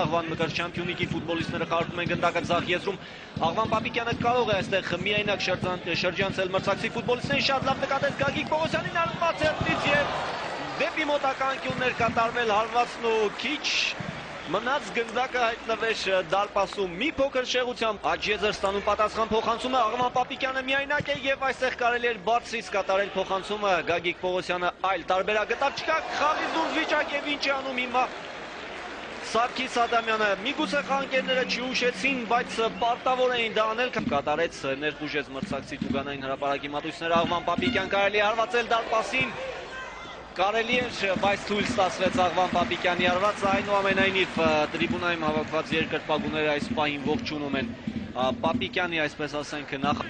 Աղվան Մկրտչյան Փյունիկի ֆուտբոլիստները խաղարկում են գնդակը ձախ եզրում։ Աղվան Պապիկյանը կարող է այստեղ միայնակ շրջանցել մրցակցի ֆուտբոլիստներին, շատ լավ նկատեց Գագիկ Պողոսյանին, արմված երդից եւ դեպի մոտակա անկյուններ կատարվել հարվածն ու քիչ մնաց գնդակը հայտնվեր դարպասում մի փոքր շեղությամբ աճեզր ստանում պատասխան փոխանցումը Աղվան Պապիկյանը միայնակ է եւ այստեղ կարելի էր բարձրից կատարել փոխանցումը Գագիկ Պողոսյանը այլ տարբերակ գտավ չկա խաղի դուրս վիճակ եւ ինչ է անում հիմա Սարգիս Ադամյանը միգուցե խաղընկերները չհուշեցին բայց պարտավոր էին դա անել կատարեց ներխուժեց մրցակցի Տուգանային հրապարակի մատույցները Աղվան Պապիկյան կարելի հարվածել դարպասին Կարելի էր, բայց թույլ ստացվեց Աղվան Պապիկյանի արվածը, այնուամենայնիվ տրիբունայում հավաքված երկրպագուները այս պահին ողջունում են Պապիկյանի, այսպես ասենք, նախ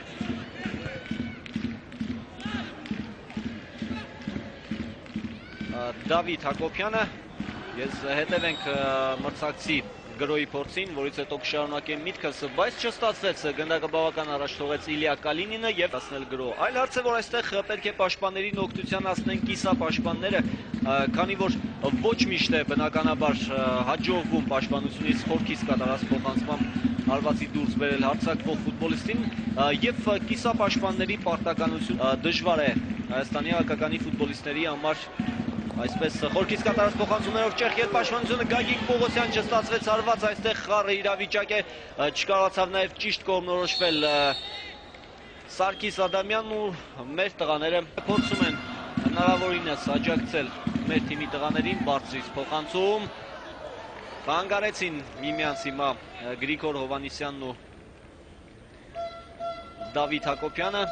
Դավիթ Հակոբյանը, ես հետևենք մրցակցի գրոյի փորձին, որից հետո կշարունակեմ միտքս, բայց չստացվեց գնդակը բավական առաջ թողեց Իլիա Կալինինը եւ հասնել գրո։ Այլ հարց է, որ այստեղ պետք է պաշտպաններին օգնության հասնեն կիսապաշտպանները, քանի որ ոչ միշտ է բնականաբար հաջողվում պաշտպանությունից խորքից կատարած փոխանցմամբ հարվածի դուրս բերել հարձակվող ֆուտբոլիստին եւ կիսապաշտպանների պարտականություն դժվար է Հայաստանի հայկականի ֆուտբոլիստների համար Այսպես խորքից կատարած փոխանցումներով Չեխիայի պաշտպանությունը Գագիկ Պողոսյան չստացվեց հարված այստեղ խառը իրավիճակ է չկարողացավ նաև ճիշտ կողմնորոշվել Սարգիս Ադամյանն ու մեր տղաները փորձում են հնարավորինս աջակցել մեր թիմի տղաներին բարձրից փոխանցում խանգարեցին միմյանց հիմա Գրիգոր Հովանիսյանն ու Դավիթ Հակոբյանը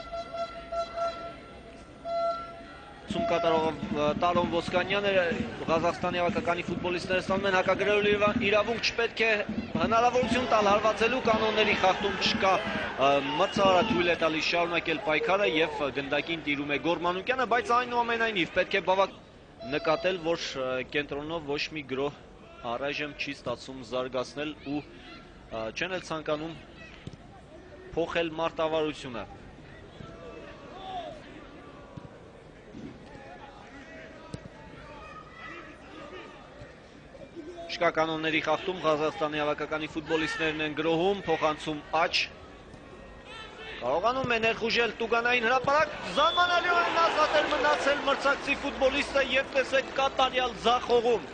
Տարոն Ոսկանյանը Ղազախստանի հավաքականի ֆուտբոլիստները ստանում են հակագրելու իրավունք չպետք է հնարավորություն տալ հարվածելու կանոնների խախտում չկա մրցավարը թույլ է տալիս շարունակել պայքարը եւ գնդակին տիրում է Գորմանուկյանը բայց այնուամենայնիվ պետք է բավական նկատել որ կենտրոնով ոչ մի գրոհ առայժմ չի ստացվում զարգացնել ու չեն էլ ցանկանում փոխել մարտավարությունը Չկա կանոնների խախտում Ղազախստանի հավաքականի ֆուտբոլիստներն են գրոհում, փոխանցում աճ Կարողանում է ներխուժել Տուգանային հրապարակ, զարմանալիորեն ազատ էր մնացել մրցակցի ֆուտբոլիստը եւ տեսեք կատարյալ ձախողում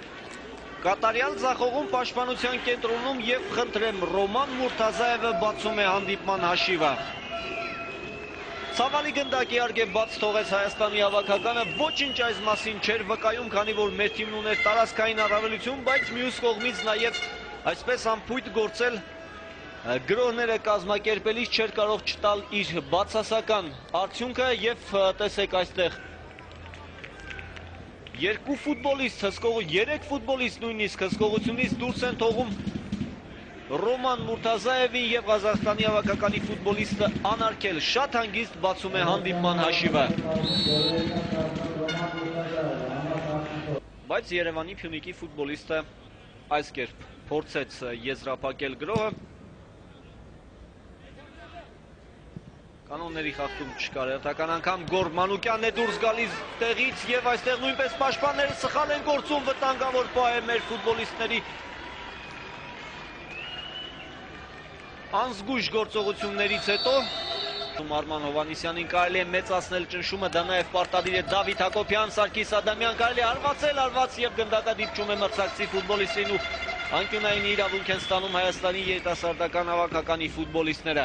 Կատարյալ ձախողում պաշտպանության կենտրոնում եւ խնդրեմ Ռոման Մուրթազաևը բացում է հանդիպման հաշիվը Ցավալի գնդակ իհարկե բաց թողեց Հայաստանի հավաքականը, ոչինչ այս մասին չէր վկայում, քանի որ մեր թիմն ուներ տարածքային առավելություն, բայց մյուս կողմից նաև այսպես անփույթ գործել գրոհները կազմակերպելիս չէր կարող չտալ իր բացասական արդյունքը եւ տեսեք այստեղ երկու ֆուտբոլիստ հսկողություն, երեք ֆուտբոլիստ նույնիսկ հսկողությունից դուրս են թողում Ռոման Մուրթազաևին եւ Ղազախստանի հավաքականի ֆուտբոլիստը անարգել շատ հանգիստ բացում է հանդիպման հաշիվը Բայց Երևանի Փյունիկի ֆուտբոլիստը այս կերպ փորձեց եզրափակել գրոհը Կանոնների խախտում չկար հերթական անգամ Գորմանուկյանն է դուրս գալիս տեղից եւ այստեղ նույնպես պաշտպանները սխալ են գործում վտանգավոր պահ է մեր ֆուտբոլիստների Անզգույշ գործողություններից հետո Արման Հովանիսյանին կարելի է մեծացնել ճնշումը, դա նաև պարտադիր է Դավիթ Հակոբյան, Սարգիս Ադամյան կարելի է հարված եւ գնդակադիպչում է մրցակցի ֆուտբոլիստին ու անկյունային իրավունք են ստանում Հայաստանի երիտասարդական հավաքականի ֆուտբոլիստները։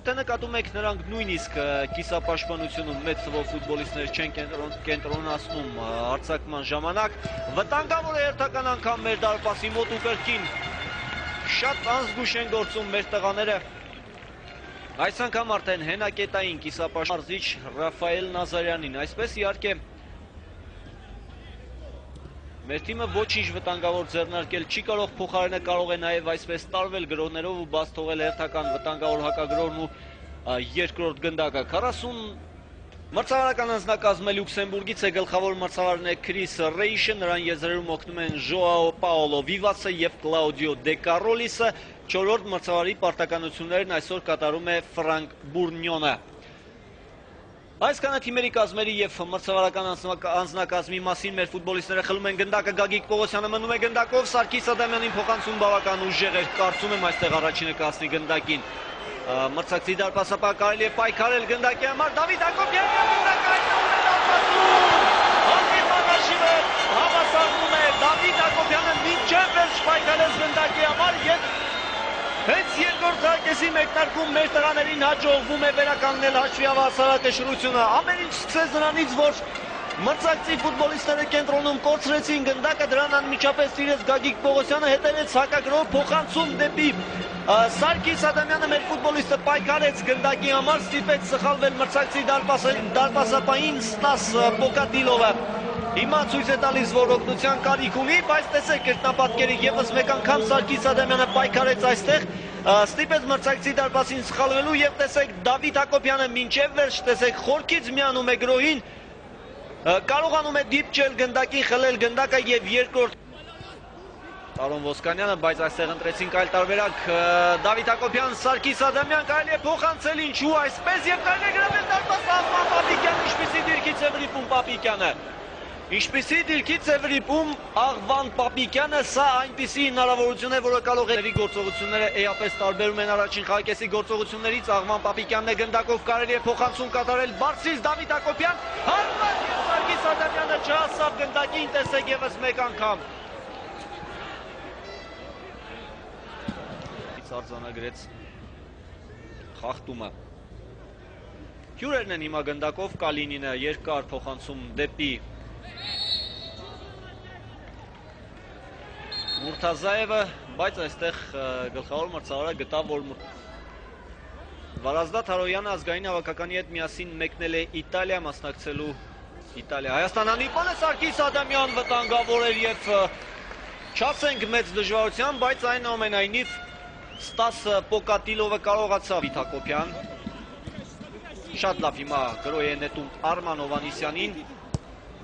Դե նկատում եք նրանք նույնիսկ կիսապաշտպանությունում մեծ թվով ֆուտբոլիստներ չեն կենտրոնացնում հարձակման ժամանակ, վտանգավոր է հերթական անգամ մեր դարպասի մոտ ու կրկին Շատ անզգույշ են գործում մեր տղաները Այս անգամ արդեն հենակետային կիսապաշտպան Ռաֆայել Նազարյանին Այսպես իհարկե Մեր թիմը ոչինչ վտանգավոր ձեռնարկել չի կարող փոխարենը կարող է նաև այսպես տարվել գրոհներով ու բաց թողել հերթական վտանգավոր հակագրոհն ու երկրորդ գնդակը 40 Մրցավարական անձնակազմը Լյուքսեմբուրգից է գլխավոր մրցավարն է Քրիս Ռեյշը, նրան եզրերում օգնում են Ժոաո Պաոլո Վիվասը եւ Կլաուդիո Դե Կարոլիսը, չորրորդ մրցավարի պարտականություններն այսօր կատարում է Ֆրանկ Բուրնյոնը։ Այս կանա թիմերի կազմերի եւ մրցավարական անձնակազմի մասին մեր ֆուտբոլիստները խլում են գնդակը, Գագիկ Պողոսյանը մնում է գնդակով, Սարգիս Ադամյանին փոխանցում բավական ուժեղ էր, կարծում եմ այստեղ առաջինը կասնի գնդակին։ Մրցակցի դարպասապահ կարելի է պայքարել գնդակի համար, Դավիթ Հակոբյանը գնդակը այստեղում է դարպասում, հանդիպան հաշիվը հավասարվում է, Դավիթ Հակոբյանը մինչև վերջ պայքարեց գնդակի համար եւ հենց երկրորդ հարկեսի մեկնարկում մեր տղաներին հաջողվում է վերականգնել հաշվի հավասարակշռությունը։ Ամեն ինչ սկսեց նրանից, որ մրցակցի ֆուտբոլիստները կենտրոնում կորցրեցին գնդակը, դրան անմիջապես տիրեց Գագիկ Պողոսյանը, հետևեց հակագրով փոխանցում դեպի Սարգիս Ադամյանը, մեր ֆուտբոլիստը պայքարեց գնդակի համար, ստիպեց սխալվել մրցակցի դարպասապահին Ստաս Պոկատիլովը։ Հիմա ցույց է տալիս, որ օգնության կարիք ունի, բայց տեսեք կրկնապատկերի ևս մեկ անգամ Սարգիս Ադամյանը պայքարեց այստեղ, ստիպեց մրցակցի դարպասին սխալվելու եւ տեսեք Դավիթ Հակոբյանը մինչեւ վերջ, տեսեք խորքից միանում է գրոհին, կարողանում է դիպչել գնդակին, խլել գնդակը եւ երկրորդ Տարոն Ոսկանյանը, բայց այստեղ ընտրեցինք այլ տարբերակ, Դավիթ Հակոբյան, Սարգիս Ադամյան, կարելի է փոխանցել ինչու այսպես եւ կարելի է գրավել դարպասը Աղվան Պապիկյանը, ինչպիսի դիրքից է վրիպում Պապիկյանը։ Ինչպիսի դիրքից է վրիպում Աղվան Պապիկյանը, սա այնպիսի հնարավորություն է, որը կարող է գործողությունները էապես տարբերում են առաջին խաղակեսի գործողություններից, Աղվան Պապիկյանն է գնդակով կարելի է փոխանցում կատարել բարձրից Դավիթ Հակոբյան, հարված եւ Սարգիս Ադամյանը չհասավ գնդակին, տեսեք եւս մեկ անգամ։ Արձանագրեց խախտումը։ Հյուրերն են հիմա գնդակով, Կալինինը երկար փոխանցում դեպի Մուրթազաևը, բայց այստեղ գլխավոր մրցավարը գտավ, որ Վարազդատ Հարոյանը ազգային հավաքականի հետ միասին մեկնել է Իտալիա, մասնակցելու Հայաստան հանդիպանը, Սարգիս Ադամյան վտանգավոր էր եւ չասենք մեծ դժվարությամբ, բայց այնուամենայնիվ Ստաս Պոկատիլովը կարողացավ Դավիթ Հակոբյան, շատ լավ հիմա գրոհ է նետում Արման Հովանիսյանին,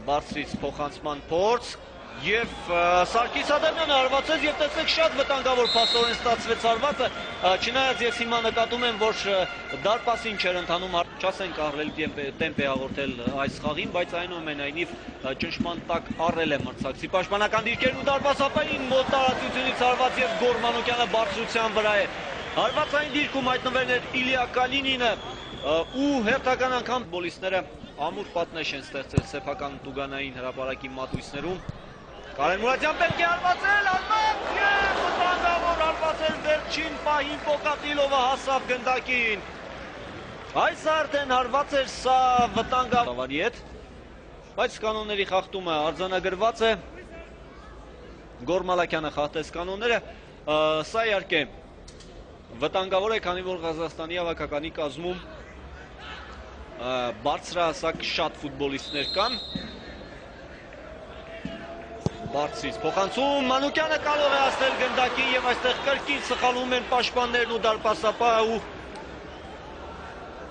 բարձրից փոխանցման փորձ եւ Սարգիս Ադամյանը հարվածեց եւ տեսեք շատ վտանգավոր փաստորեն ստացվեց հարվածը, չնայած ես հիմա նկատում եմ, որ դարպասին չէր ընթանում, չասենք առել տեմպ է հաղորդել այս խաղին, բայց այնուամենայնիվ ճնշման տակ առել է մրցակցի պաշտպանական դիրքերն ու դարպասապահին մոտ տարածությունից հարված եւ Գոր Մանուկյանը բարձրության վրա է։ Հարվածային դիրքում հայտնվել էր Իլիա Կալինինը ու հերթական անգամ ֆուտբոլիստները ամուր պատնեշ են ստեղծել սեփական տուգանային հրապարակի մատույցներում։ Կարեն Մուրադյան պետք է հարվածել, հարված և վտանգավոր հարվածել վերջին պահին Պոկատիլովը հասավ գնդակին։ Այս արդեն հարված էր սա վտանգավորի հետ, բայց կանոնների խախտումը արձանագրված է, Գոր Մալաքյանը խախտեց կանոնները, սա իհարկե վտանգավոր է, քանի որ Ղազախստանի հավաքականի կազմում բարձրահասակ շատ ֆուտբոլիստներ կան, բարձրից փոխանցում, Մանուկյանը կարող է հասնել գնդակին եւ այստեղ կրկին սխալվում են պաշտպաններն ու դարպասապահը ու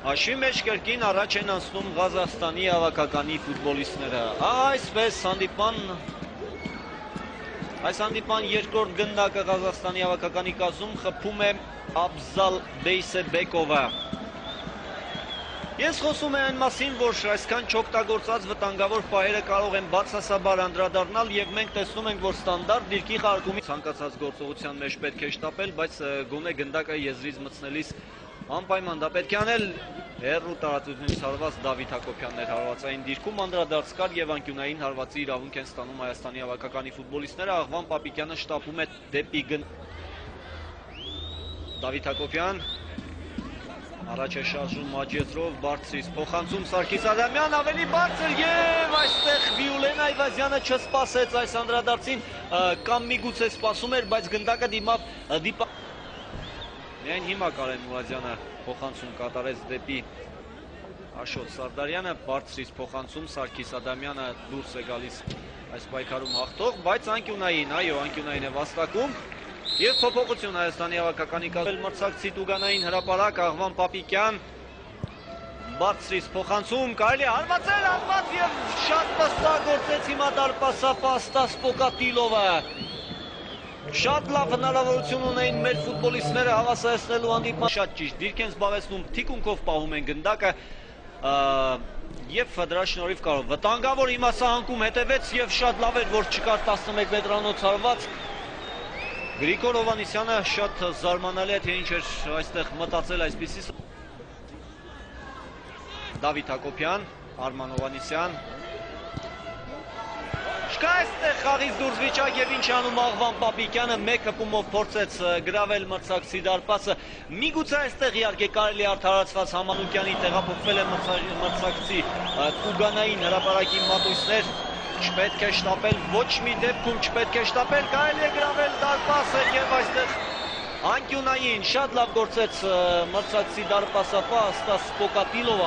հաշվի մեջ կրկին առաջ են անցնում Ղազախստանի հավաքականի ֆուտբոլիստները։ Այս հանդիպման երկրորդ գնդակը Ղազախստանի հավաքականի կազմում խփում է Աբզալ Բեյսեբեկովը։ Ես խոսում եմ այն մասին, որ այսքան չօգտագործած վտանգավոր պահերը կարող են բացասաբար անդրադառնալ եւ մենք տեսնում ենք, որ ստանդարտ դիրքի խաղարկումի ցանկացած գործողության մեջ պետք է շտապել, բայց գոնե գնդակը եզրից մտցնելիս անպայման դա պետք է անել։ Հեռու տարածությունից հարված Դավիթ Հակոբյանն էր հարվածային դիրքում, անդրադարձ կար եւ անկյունային հարվածի իրավունք են ստանում Հայաստանի հավաքականի ֆուտբոլիստները, Աղվան Պապիկյանը շտապում է դեպի Դավիթ Հակոբյան առաջ է շարժում Մաջեզրով, բարձրից փոխանցում Սարգիս Ադամյան, ավելի բարձր եւ այստեղ Վիոլեն Այվազյանը չսպասեց այս անդրադարձին, կամ միգուցե սպասում էր, բայց գնդակը դիմավ միայն հիմա Կարեն Մուրադյանը փոխանցում կատարեց դեպի Աշոտ Սարդարյանը, բարձրից փոխանցում Սարգիս Ադամյանը դուրս է գալիս այս պայքարում հաղթող, բայց անկյունային, այո, անկյունային է վաստակում Եվ փոփոխություն Հայաստանի հավաքականի կազմել մրցակցի տուգանային հրապարակ Աղվան Պապիկյան բարձրից փոխանցում կարելի հարվածել հարված եւ շատ պստագործեց հիմա դարպասապահ Ստաս Պոկատիլովը շատ լավ հնարավորություն ունեին մեր ֆուտբոլիստները հավասարեցնելու հանդիպման շատ ճիշտ դիրք են զբաղեցնում թիկունքով պահում են գնդակը Եվ դրա շնորհիվ կարող վտանգավոր իմասահանքում հետևեց եւ շատ լավ էր, որ չկար 11 մետրանոց հարված։ Գրիգոր Հովհաննիսյանը շատ զարմանալի է, թե ինչ էր այստեղ մտածել այսպիսի։ Դավիթ Հակոբյան, Արման Հովհաննիսյան։ Չկա այստեղ խաղից դուրս վիճակ եւ ինչ անում Աղվան Պապիկյանը, մեկ հպումով փորձեց գրավել մրցակցի դարպասը։ Միգուցե այստեղ իհարկե կարելի արդարացված Համանուկյանի տեղափոխվել է մրցակցի Կուգանային հրապարակի մատույցներ, չպետք է շտապել, ոչ մի դեպքում չպետք է շտապել, կարելի է գրավել դարպասը եւ այստեղ անկյունային շատ լավ գործեց մրցակցի դարպասապահ Ստաս Պոկապիլովը։